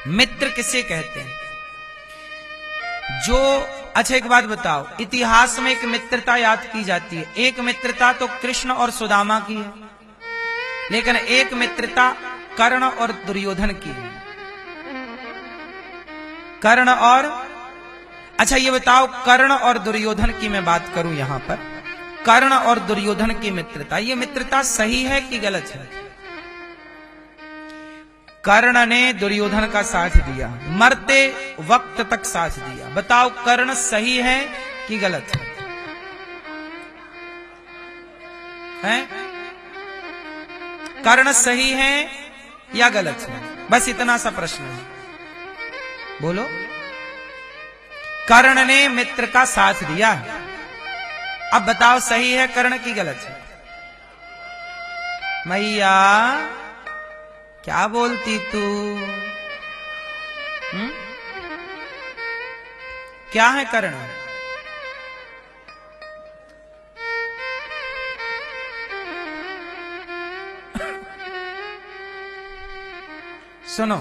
मित्र किसे कहते हैं? जो अच्छा एक बात बताओ, इतिहास में एक मित्रता याद की जाती है। एक मित्रता तो कृष्ण और सुदामा की है, लेकिन एक मित्रता कर्ण और दुर्योधन की है। कर्ण और अच्छा ये बताओ, कर्ण और दुर्योधन की मैं बात करूं यहां पर, कर्ण और दुर्योधन की मित्रता, ये मित्रता सही है कि गलत है? कर्ण ने दुर्योधन का साथ दिया, मरते वक्त तक साथ दिया। बताओ कर्ण सही है कि गलत है? हैं? कर्ण सही है या गलत है? बस इतना सा प्रश्न है, बोलो। कर्ण ने मित्र का साथ दिया, अब बताओ सही है कर्ण की गलत है? मैया क्या बोलती तू? क्या है कर्ण? सुनो,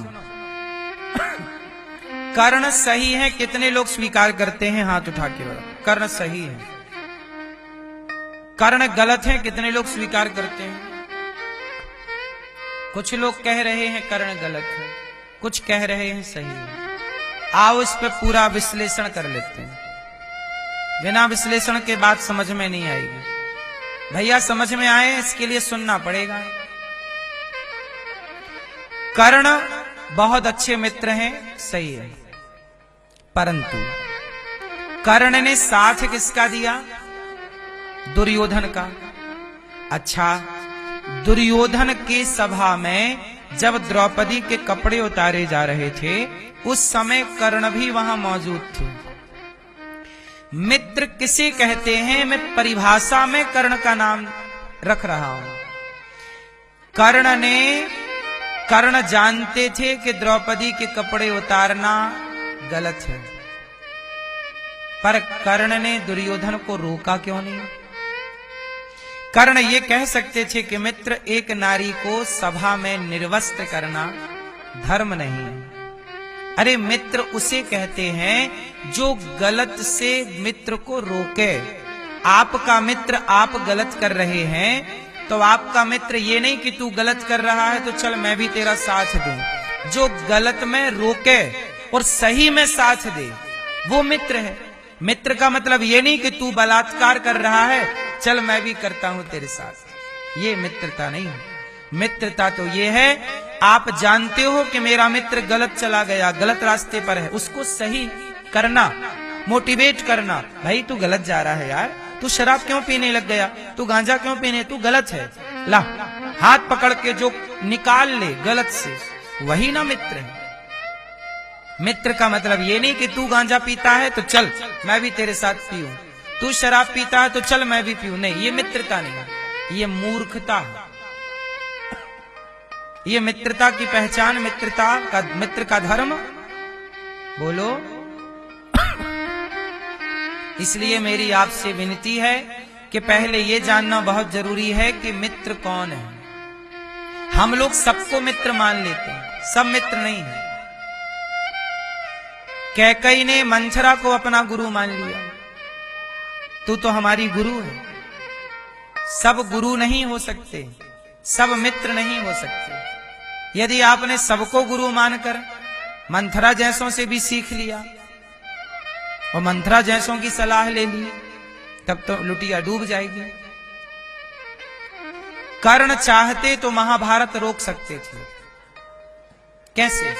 कर्ण सही है कितने लोग स्वीकार करते हैं? हाथ उठा के बताओ। कर्ण सही है। कर्ण गलत है कितने लोग स्वीकार करते हैं? कुछ लोग कह रहे हैं कर्ण गलत है, कुछ कह रहे हैं सही है। आओ इस पे पूरा विश्लेषण कर लेते हैं। बिना विश्लेषण के बात समझ में नहीं आएगी भैया, समझ में आए इसके लिए सुनना पड़ेगा। कर्ण बहुत अच्छे मित्र हैं, सही है, परंतु कर्ण ने साथ किसका दिया? दुर्योधन का। अच्छा, दुर्योधन की सभा में जब द्रौपदी के कपड़े उतारे जा रहे थे, उस समय कर्ण भी वहां मौजूद थे। मित्र किसे कहते हैं? मैं परिभाषा में कर्ण का नाम रख रहा हूं। कर्ण जानते थे कि द्रौपदी के कपड़े उतारना गलत है, पर कर्ण ने दुर्योधन को रोका क्यों नहीं? कर्ण ये कह सकते थे कि मित्र, एक नारी को सभा में निर्वस्त्र करना धर्म नहीं है। अरे मित्र उसे कहते हैं जो गलत से मित्र को रोके। आपका मित्र आप गलत कर रहे हैं तो आपका मित्र ये नहीं कि तू गलत कर रहा है तो चल मैं भी तेरा साथ दूं। जो गलत में रोके और सही में साथ दे वो मित्र है। मित्र का मतलब ये नहीं कि तू बलात्कार कर रहा है, चल मैं भी करता हूं तेरे साथ। ये मित्रता नहीं है। मित्रता तो ये है, आप जानते हो कि मेरा मित्र गलत चला गया, गलत रास्ते पर है, उसको सही करना, मोटिवेट करना। भाई तू गलत जा रहा है यार, तू शराब क्यों पीने लग गया, तू गांजा क्यों पीने, तू गलत है, ला हाथ पकड़ के जो निकाल ले गलत से, वही ना मित्र है। मित्र का मतलब ये नहीं कि तू गांजा पीता है तो चल मैं भी तेरे साथ पीऊं, तू शराब पीता है तो चल मैं भी पीऊं। नहीं, ये मित्रता नहीं है, ये मूर्खता है। ये मित्रता की पहचान, मित्र का धर्म बोलो। इसलिए मेरी आपसे विनती है कि पहले ये जानना बहुत जरूरी है कि मित्र कौन है। हम लोग सबको मित्र मान लेते हैं, सब मित्र नहीं है। कैकई ने मंथरा को अपना गुरु मान लिया, तू तो हमारी गुरु है। सब गुरु नहीं हो सकते, सब मित्र नहीं हो सकते। यदि आपने सबको गुरु मानकर मंथरा जैसों से भी सीख लिया और मंथरा जैसों की सलाह ले ली, तब तो लुटिया डूब जाएगी। कर्ण चाहते तो महाभारत रोक सकते थे। कैसे?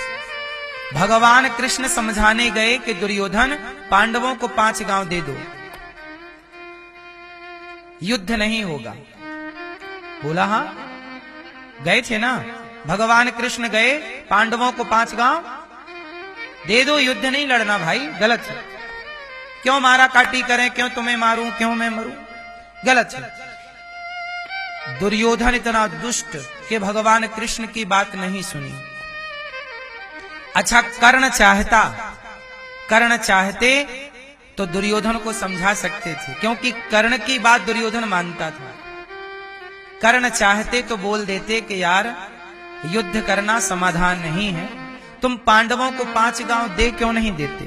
भगवान कृष्ण समझाने गए कि दुर्योधन पांडवों को 5 गांव दे दो, युद्ध नहीं होगा। बोला हां, गए थे ना भगवान कृष्ण, गए पांडवों को 5 गांव दे दो, युद्ध नहीं लड़ना। भाई गलत है, क्यों मारा काटी करें, क्यों तुम्हें मारूं, क्यों मैं मरूं, गलत है। दुर्योधन इतना दुष्ट कि भगवान कृष्ण की बात नहीं सुनी। अच्छा, कर्ण चाहते तो दुर्योधन को समझा सकते थे, क्योंकि कर्ण की बात दुर्योधन मानता था। कर्ण चाहते तो बोल देते कि यार युद्ध करना समाधान नहीं है, तुम पांडवों को 5 गांव दे क्यों नहीं देते?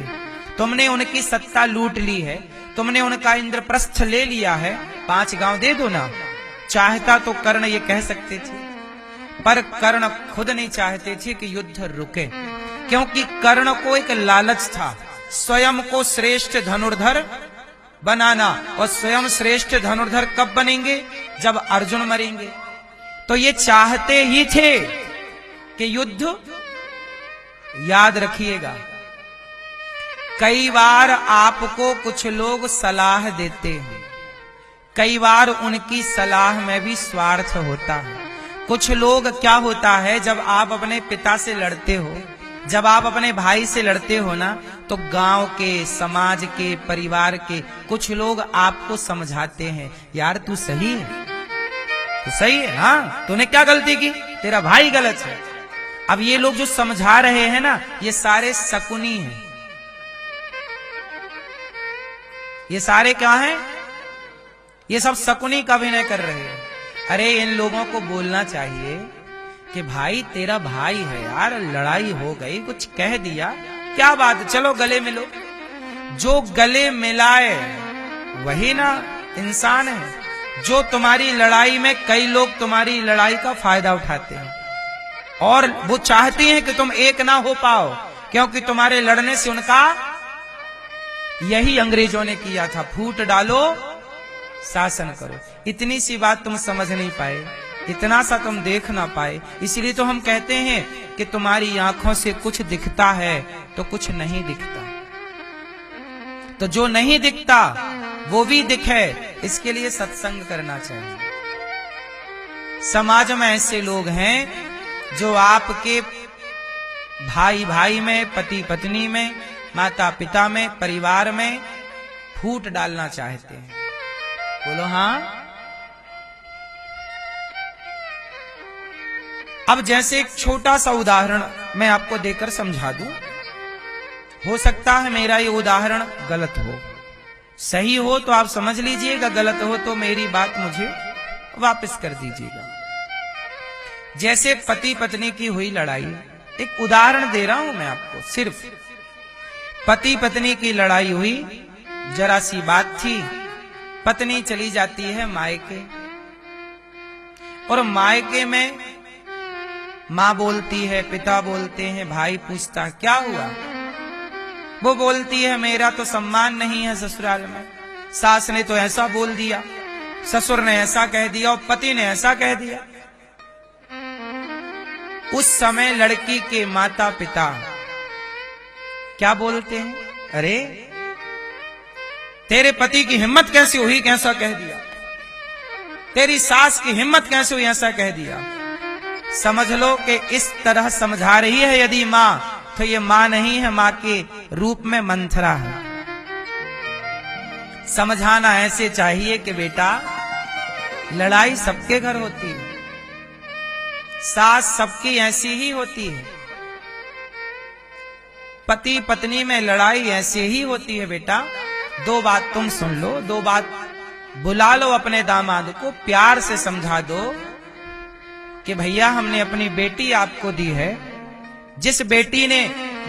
तुमने उनकी सत्ता लूट ली है, तुमने उनका इंद्रप्रस्थ ले लिया है, 5 गांव दे दो ना। चाहता तो कर्ण ये कह सकते थे, पर कर्ण खुद नहीं चाहते थे कि युद्ध रुके, क्योंकि कर्ण को एक लालच था स्वयं को श्रेष्ठ धनुर्धर बनाना। और स्वयं श्रेष्ठ धनुर्धर कब बनेंगे? जब अर्जुन मरेंगे। तो ये चाहते ही थे कि युद्ध, याद रखिएगा, कई बार आपको कुछ लोग सलाह देते हैं, कई बार उनकी सलाह में भी स्वार्थ होता है। कुछ लोग, क्या होता है, जब आप अपने पिता से लड़ते हो, जब आप अपने भाई से लड़ते हो ना, तो गांव के, समाज के, परिवार के कुछ लोग आपको समझाते हैं, यार तू सही है, तू सही है, हाँ तूने क्या गलती की, तेरा भाई गलत है। अब ये लोग जो समझा रहे हैं ना, ये सारे शकुनी हैं। ये सारे क्या हैं? ये सब शकुनी का अभिनय कर रहे हैं। अरे इन लोगों को बोलना चाहिए कि भाई तेरा भाई है यार, लड़ाई हो गई, कुछ कह दिया, क्या बात, चलो गले मिलो। जो गले मिलाए वही ना इंसान है। जो तुम्हारी लड़ाई में, कई लोग तुम्हारी लड़ाई का फायदा उठाते हैं और वो चाहते हैं कि तुम एक ना हो पाओ, क्योंकि तुम्हारे लड़ने से उनका, यही अंग्रेजों ने किया था, फूट डालो शासन करो। इतनी सी बात तुम समझ नहीं पाए, इतना सा तुम देख ना पाए, इसलिए तो हम कहते हैं कि तुम्हारी आंखों से कुछ दिखता है तो कुछ नहीं दिखता। तो जो नहीं दिखता वो भी दिखे, इसके लिए सत्संग करना चाहिए। समाज में ऐसे लोग हैं जो आपके भाई भाई में, पति पत्नी में, माता पिता में, परिवार में फूट डालना चाहते हैं। बोलो हाँ। अब जैसे एक छोटा सा उदाहरण मैं आपको देकर समझा दूं। हो सकता है मेरा ये उदाहरण गलत हो, सही हो तो आप समझ लीजिएगा, गलत हो तो मेरी बात मुझे वापस कर दीजिएगा। जैसे पति पत्नी की हुई लड़ाई, एक उदाहरण दे रहा हूं मैं आपको, सिर्फ पति पत्नी की लड़ाई हुई, जरा सी बात थी, पत्नी चली जाती है मायके, और मायके में माँ बोलती है, पिता बोलते हैं, भाई पूछता क्या हुआ, वो बोलती है मेरा तो सम्मान नहीं है ससुराल में, सास ने तो ऐसा बोल दिया, ससुर ने ऐसा कह दिया और पति ने ऐसा कह दिया। उस समय लड़की के माता पिता क्या बोलते हैं, अरे तेरे पति की हिम्मत कैसे हुई, कैसा कह दिया, तेरी सास की हिम्मत कैसे हुई, ऐसा कह दिया। समझ लो कि इस तरह समझा रही है यदि मां, तो ये मां नहीं है, मां के रूप में मंथरा है। समझाना ऐसे चाहिए कि बेटा लड़ाई सबके घर होती है, सास सबकी ऐसी ही होती है, पति पत्नी में लड़ाई ऐसे ही होती है बेटा। दो बात तुम सुन लो, दो बात बुला लो अपने दामाद को, प्यार से समझा दो कि भैया हमने अपनी बेटी आपको दी है, जिस बेटी ने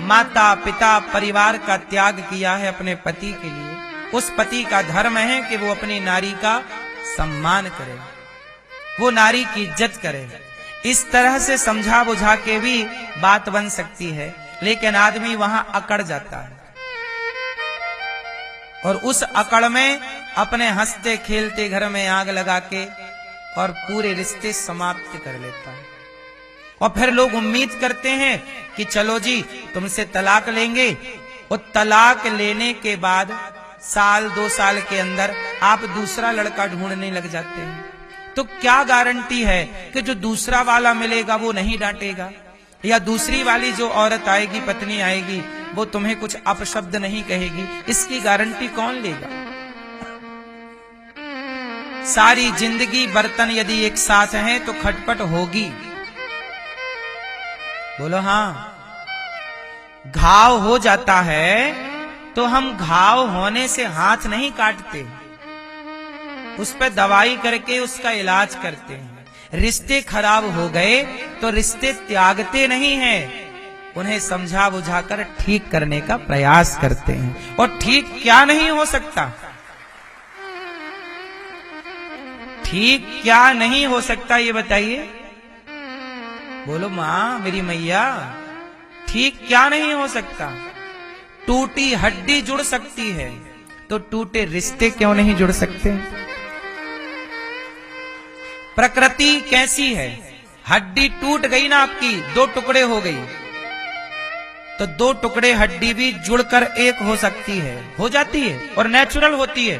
माता पिता परिवार का त्याग किया है अपने पति के लिए, उस पति का धर्म है कि वो अपनी नारी का सम्मान करे, वो नारी की इज्जत करे। इस तरह से समझा बुझा के भी बात बन सकती है, लेकिन आदमी वहां अकड़ जाता है और उस अकड़ में अपने हंसते खेलते घर में आग लगा के और पूरे रिश्ते समाप्त कर लेता है। और फिर लोग उम्मीद करते हैं कि चलो जी तुमसे तलाक लेंगे, और तलाक लेने के बाद साल 2 साल के अंदर आप दूसरा लड़का ढूंढने लग जाते हैं। तो क्या गारंटी है कि जो दूसरा वाला मिलेगा वो नहीं डांटेगा, या दूसरी वाली जो औरत आएगी, पत्नी आएगी, वो तुम्हें कुछ अपशब्द नहीं कहेगी? इसकी गारंटी कौन लेगा? सारी जिंदगी बर्तन यदि एक साथ हैं तो खटपट होगी। बोलो हाँ। घाव हो जाता है तो हम घाव होने से हाथ नहीं काटते, उस पर दवाई करके उसका इलाज करते हैं। रिश्ते खराब हो गए तो रिश्ते त्यागते नहीं हैं, उन्हें समझा बुझाकर ठीक करने का प्रयास करते हैं। और ठीक क्या नहीं हो सकता, ठीक क्या नहीं हो सकता ये बताइए, बोलो मां मेरी मैया, ठीक क्या नहीं हो सकता? टूटी हड्डी जुड़ सकती है, तो टूटे रिश्ते क्यों नहीं जुड़ सकते? प्रकृति कैसी है, हड्डी टूट गई ना आपकी, दो टुकड़े हो गई, तो दो टुकड़े हड्डी भी जुड़कर एक हो सकती है, हो जाती है और नेचुरल होती है।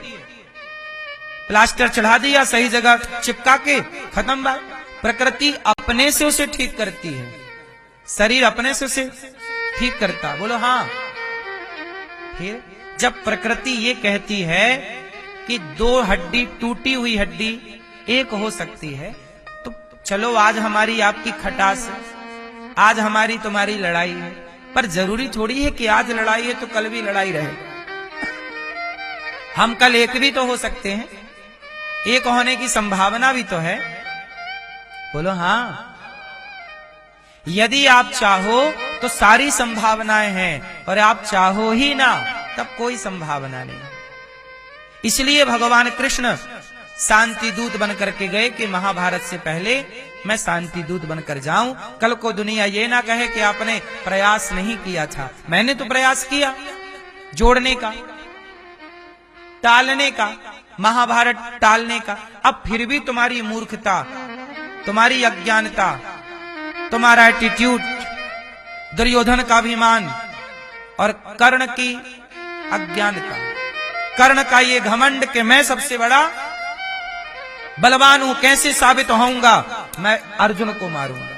प्लास्टर चढ़ा दिया सही जगह चिपका के, खत्म बात। प्रकृति अपने से उसे ठीक करती है, शरीर अपने से उसे ठीक करता, बोलो हाँ। फिर जब प्रकृति ये कहती है कि दो हड्डी, टूटी हुई हड्डी एक हो सकती है, तो चलो आज हमारी आपकी खटास है, आज हमारी तुम्हारी लड़ाई है, पर जरूरी थोड़ी है कि आज लड़ाई है तो कल भी लड़ाई रहे। हम कल एक भी तो हो सकते हैं, एक होने की संभावना भी तो है, बोलो हाँ। यदि आप चाहो तो सारी संभावनाएं हैं, और आप चाहो ही ना तब कोई संभावना नहीं। इसलिए भगवान कृष्ण शांति दूत बनकर के गए कि महाभारत से पहले मैं शांति दूत बनकर जाऊं, कल को दुनिया ये ना कहे कि आपने प्रयास नहीं किया था। मैंने तो प्रयास किया जोड़ने का, टालने का, महाभारत टालने का, अब फिर भी तुम्हारी मूर्खता, तुम्हारी अज्ञानता, तुम्हारा एटीट्यूड, दुर्योधन का अभिमान और कर्ण की अज्ञानता, कर्ण का ये घमंड कि मैं सबसे बड़ा बलवान हूं, कैसे साबित होऊंगा, मैं अर्जुन को मारूंगा।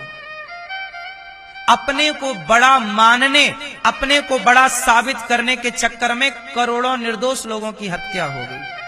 अपने को बड़ा मानने, अपने को बड़ा साबित करने के चक्कर में करोड़ों निर्दोष लोगों की हत्या हो गई।